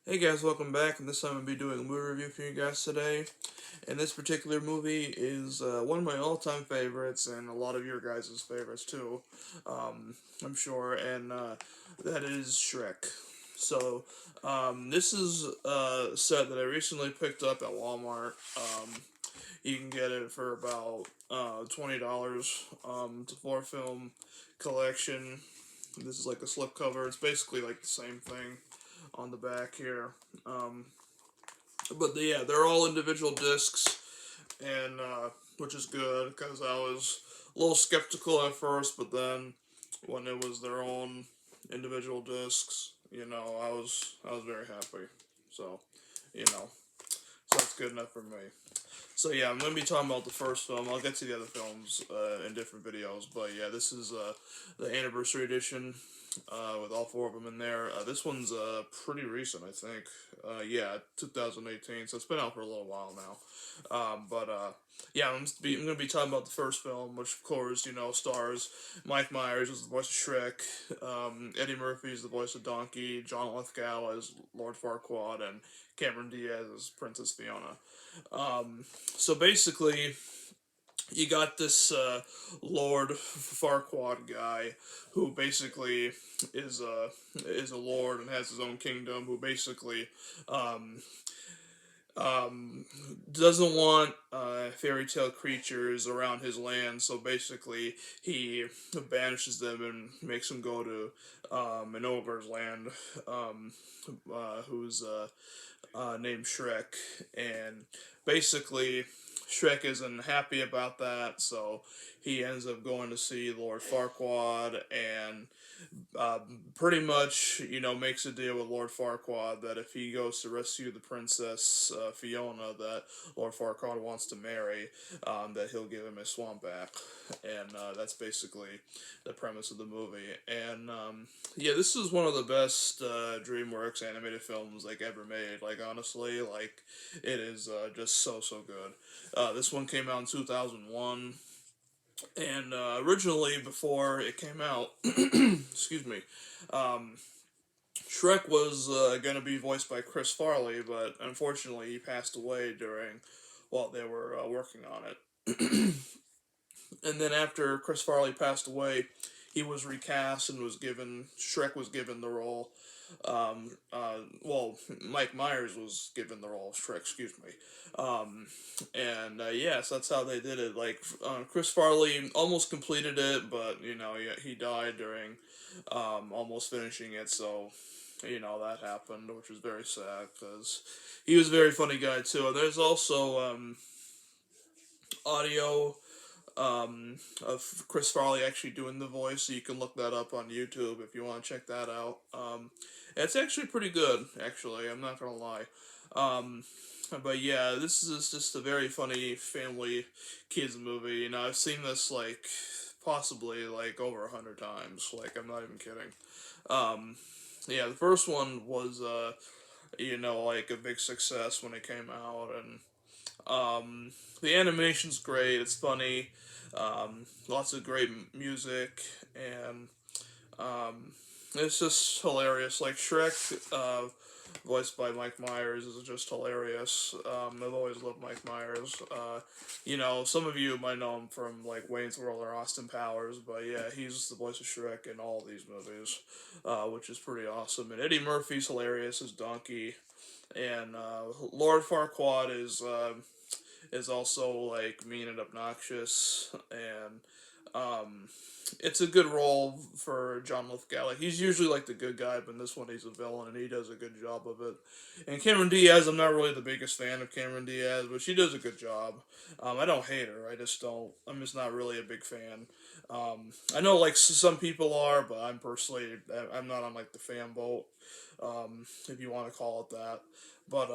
Hey guys, welcome back, and this time I'll be doing a movie review for you guys today. And this particular movie is one of my all-time favorites, and a lot of your guys' favorites too, I'm sure, and that is Shrek. So, this is a set that I recently picked up at Walmart. You can get it for about $20. It's a four-film collection. This is like a slipcover. It's basically like the same thing on the back here. Um, yeah, they're all individual discs, and which is good because I was a little skeptical at first, but then when it was their own individual discs, I was very happy. So, so that's good enough for me. So yeah, I'm gonna be talking about the first film. I'll get to the other films in different videos, but yeah, this is the anniversary edition with all four of them in there. This one's pretty recent, I think. Yeah, 2018, so it's been out for a little while now. Yeah, I'm gonna be talking about the first film, which of course stars Mike Myers as the voice of Shrek, Eddie Murphy as the voice of Donkey, John Lithgow as Lord Farquaad, and Cameron Diaz as Princess Fiona. So basically, you got this Lord Farquaad guy who basically is a is a lord and has his own kingdom. Who basically um, doesn't want fairy tale creatures around his land. So basically, he banishes them and makes them go to an ogre's land, um, who's named Shrek, and basically Shrek isn't happy about that, so he ends up going to see Lord Farquaad and uh, pretty much, makes a deal with Lord Farquaad that if he goes to rescue the princess Fiona that Lord Farquaad wants to marry, that he'll give him his swamp back, and that's basically the premise of the movie. And yeah, this is one of the best DreamWorks animated films like ever made. Like honestly, like it is just so good. This one came out in 2001. And originally, before it came out, excuse me, um, Shrek was going to be voiced by Chris Farley, but unfortunately, he passed away during while they were working on it. And then after Chris Farley passed away, he was recast and was given Shrek was given the role. Well, Mike Myers was given the role of Shrek. Excuse me. And yes, that's how they did it. Like Chris Farley almost completed it, but he died during almost finishing it. So that happened, which was very sad because he was a very funny guy too. And there's also audio of Chris Farley actually doing the voice, so you can look that up on YouTube if you want to check that out. It's actually pretty good, actually, I'm not gonna lie. Um, but yeah, this is just a very funny family kids movie. I've seen this like possibly like over 100 times. Like I'm not even kidding. Um, yeah, the first one was like a big success when it came out, and the animation's great. It's funny. Lots of great music, and um, it's just hilarious. Like Shrek, voiced by Mike Myers, is just hilarious. I've always loved Mike Myers. Some of you might know him from like Wayne's World or Austin Powers, but yeah, he's the voice of Shrek in all these movies, which is pretty awesome. And Eddie Murphy's hilarious as Donkey, and Lord Farquaad is also like mean and obnoxious, and um, it's a good role for John Lithgow. Like, he's usually like the good guy, but in this one he's a villain, and he does a good job of it. And Cameron Diaz, I'm not really the biggest fan of Cameron Diaz, but she does a good job. I don't hate her. I just don't. I'm just not really a big fan. I know like some people are, but I'm not on like the fan boat, if you want to call it that. But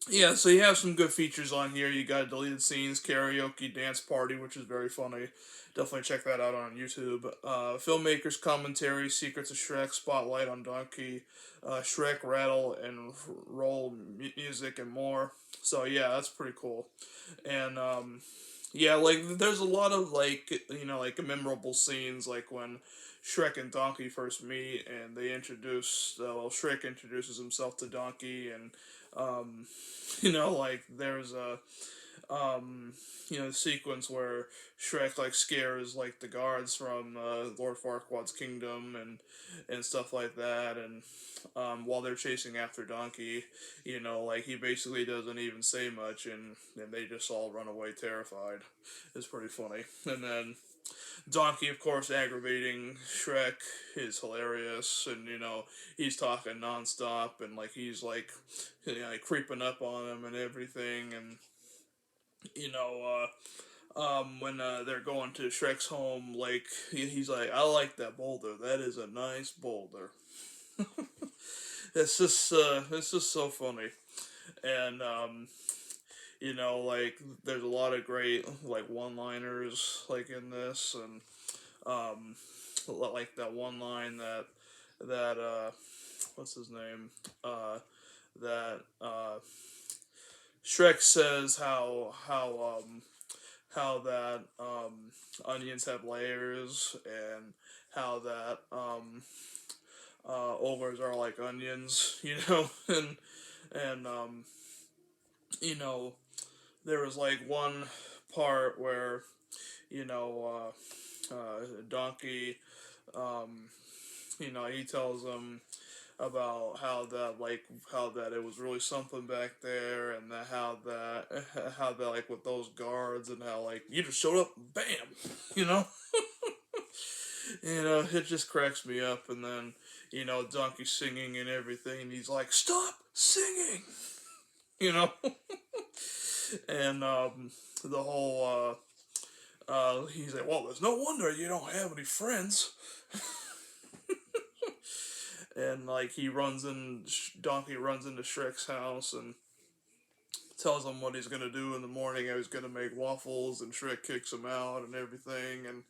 yeah, so you have some good features on here. You got deleted scenes, karaoke, dance party, which is very funny. Definitely check that out on YouTube. Filmmakers commentary, Secrets of Shrek, Spotlight on Donkey, Shrek, Rattle, and Roll music, and more. So yeah, that's pretty cool. And yeah, like there's a lot of like like memorable scenes, like when Shrek and Donkey first meet, and they introduce, well, Shrek introduces himself to Donkey, and, um, like, there's a, um, sequence where Shrek, like, scares, like, the guards from, Lord Farquaad's kingdom, and stuff like that, and, while they're chasing after Donkey, like, he basically doesn't even say much, and they just all run away terrified. It's pretty funny. And then, Donkey, of course, aggravating Shrek is hilarious, and he's talking nonstop, and like he's like, creeping up on him and everything, and you know, when they're going to Shrek's home, like he's like, I like that boulder. That is a nice boulder. It's just so funny, and like there's a lot of great like one-liners like in this, and um, like that one line that what's his name, that Shrek says how that onions have layers, and how that ogres are like onions, and you know there was like one part where Donkey, um, he tells him about how that it was really something back there, and that how that like with those guards, and how like you just showed up, bam, you know, it just cracks me up, and then Donkey singing and everything, and he's like, stop singing, you know, and the whole he's like, well, there's no wonder you don't have any friends. And like Donkey runs into Shrek's house and tells him what he's gonna do in the morning. How he's gonna make waffles, and Shrek kicks him out and everything. And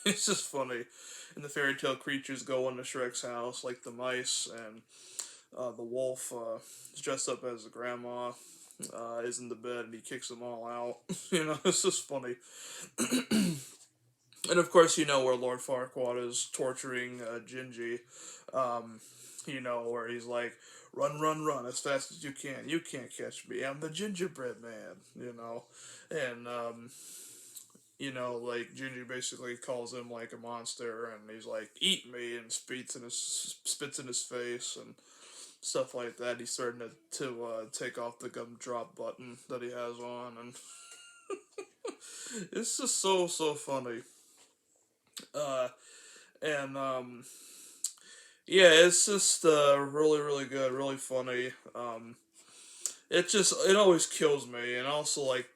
it's just funny. And the fairy tale creatures go into Shrek's house, like the mice, and the wolf is dressed up as a grandma. Is in the bed, and he kicks them all out. It's just funny. And of course, where Lord Farquaad is torturing Gingy. Um, where he's like, run, run, run as fast as you can. You can't catch me. I'm the gingerbread man, And, like, Gingy basically calls him, like, a monster, and he's like, eat me, and spits in his face, and stuff like that. He's starting to take off the gumdrop button that he has on, and it's just so, so funny. Uh, and, yeah, it's just really, really good, really funny. It always kills me, and also like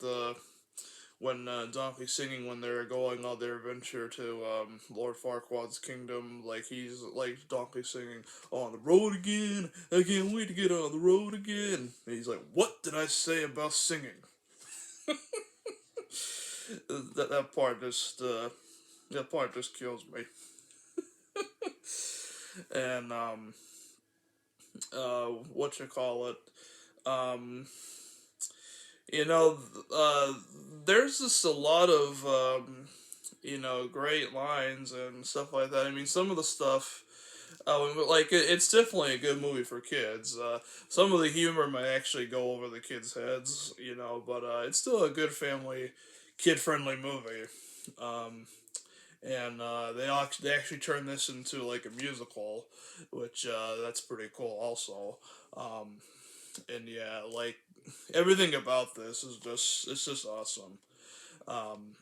when Donkey's singing when they're going on their adventure to Lord Farquaad's kingdom, like he's like Donkey singing on the road again. I can't wait to get on the road again. And he's like, "What did I say about singing?" that part just kills me. And what you call it? Um, you know, uh, there's just a lot of great lines and stuff like that. I mean, some of the stuff, like it's definitely a good movie for kids. Some of the humor might actually go over the kids' heads, but it's still a good family, kid-friendly movie. Um, and they actually turned this into like a musical, which that's pretty cool also. Um, and yeah, like everything about this is just awesome. Um,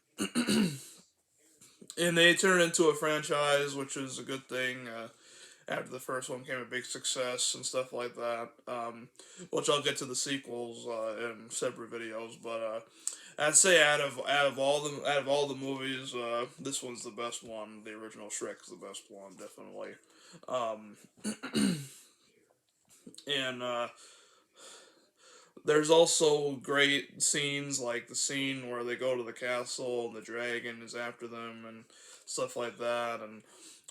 and they turned it into a franchise, which is a good thing. After the first one became a big success and stuff like that, which I'll get to the sequels in separate videos. But I'd say out of all the movies, this one's the best one. The original Shrek is the best one, definitely. Um, and there's also great scenes like the scene where they go to the castle and the dragon is after them and stuff like that, and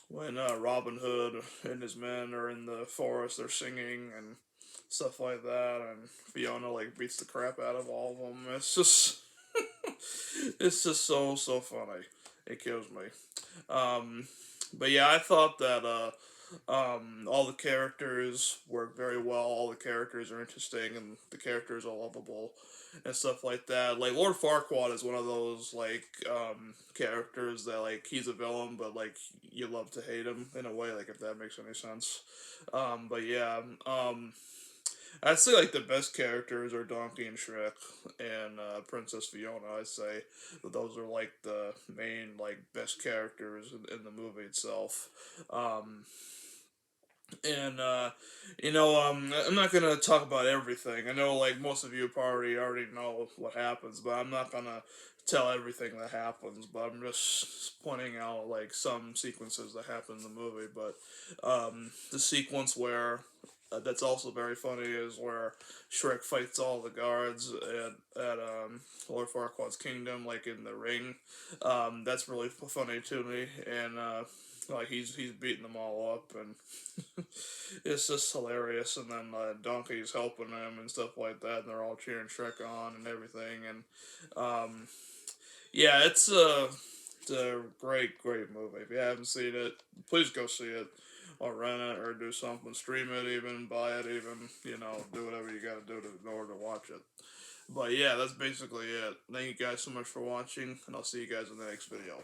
when Robin Hood and his men are in the forest, they're singing and stuff like that, and Fiona like beats the crap out of all of them. It's just, it's just so so funny. It kills me. Um, But yeah, I thought that all the characters work very well. All the characters are interesting, and the characters are lovable, and stuff like that. Like Lord Farquaad is one of those like characters that like he's a villain, but like you love to hate him in a way. Like if that makes any sense. But yeah, I'd say like the best characters are Donkey and Shrek and Princess Fiona. I'd say those are like the main like best characters in the movie itself. Um, and I'm not gonna talk about everything. I know like most of you probably already know what happens, but I'm not gonna tell everything that happens. But I'm just pointing out like some sequences that happen in the movie. But the sequence where that's also very funny is where Shrek fights all the guards at Lord Farquaad's kingdom, like in the ring. That's really funny to me, and like he's beating them all up, and it's just hilarious. And then Donkey's helping him and stuff like that, and they're all cheering Shrek on and everything. And yeah, it's a great movie. If you haven't seen it, please go see it, or rent it, or do something, stream it, even buy it, even do whatever you got to do in order to watch it. But yeah, that's basically it. Thank you guys so much for watching, and I'll see you guys in the next video.